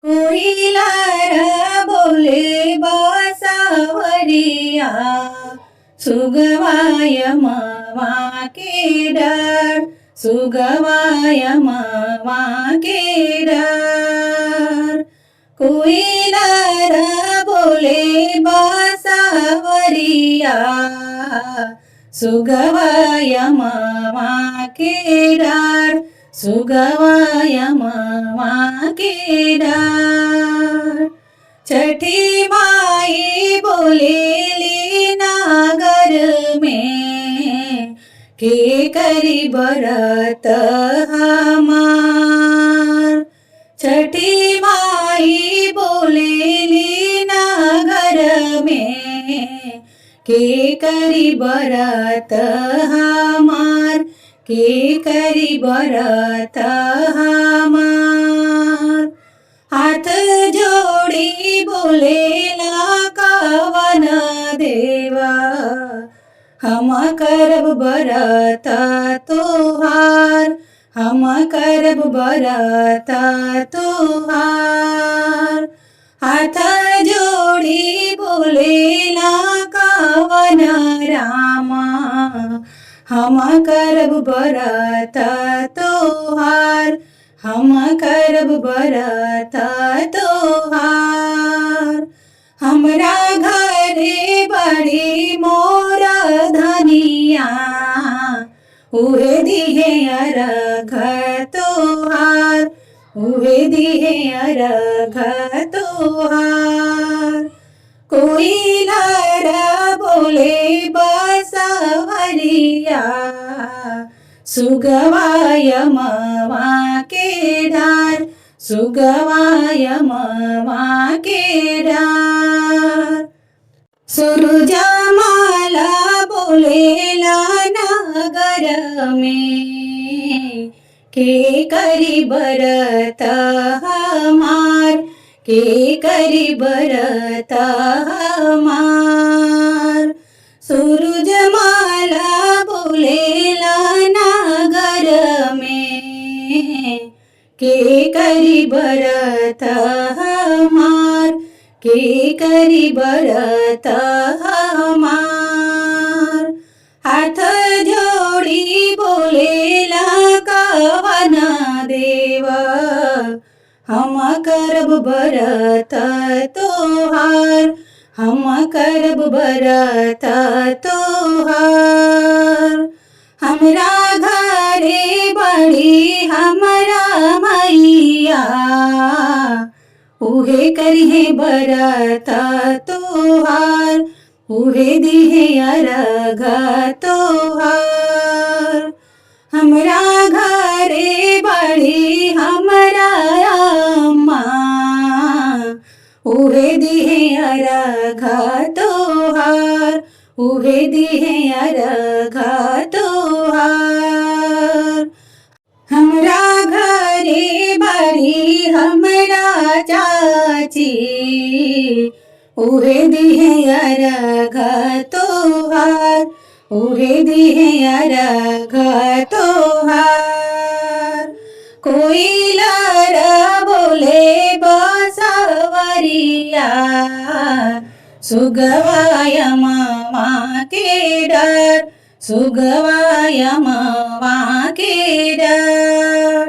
कोयिलार बोले बासावरिया सुगवाय मवा के डर सुगवाय मवा के डर कोयिलार बोले बासावरिया सुगवाय मवा के डर सुगवाय मवा के डर छठी माई बोलेली नागर में के करी बरत हमार छठी माई बोलेली नागर में के करी बरत हमार के करी बरत हमार हाथ जोड़ी बोलेला कवन देवा हम करब बरत तोहार हम करब बरत तोहार हाथ जोड़ी बोलेला कवन रामा हम करब बरत तोहार हम करब बरत तोहार हमरा घरे बड़ी मोर धनिया उहे दिहे अर्घ तोहार उहे दिहे अर्घ तोहार कोयिलार बोले बासावरिया सुगवाय मवा के डार सुगवाय मवा के डार सूरजमाला बोलेला नगर में के करी बरत हमार के करी बरत हमार सूरजमाला बोलेला नगर में के करी बरत हमार के करी बरत हमार हाथ जोड़ी बोलेला कवन देवा हम करब बरत तोहार हम करब बरत तोहार हमरा घरे बड़ी हमरा मैया उहे करिहे बरत तोहार उहे दिहे अर्घ तोहार हमरा घरे बड़ी हमरा अम्मा उहे दिहे अर्घ तोहार उहे दिहे अर्घ तोहार हमरा घरे बड़ी हमरा चाची उहे दिहे अर्घ तोहार उहे दिहे अर्घ तोहार कोयिलार बोले बासावरिया सुगवाय मवा के डर सुगवाय मवा के डर।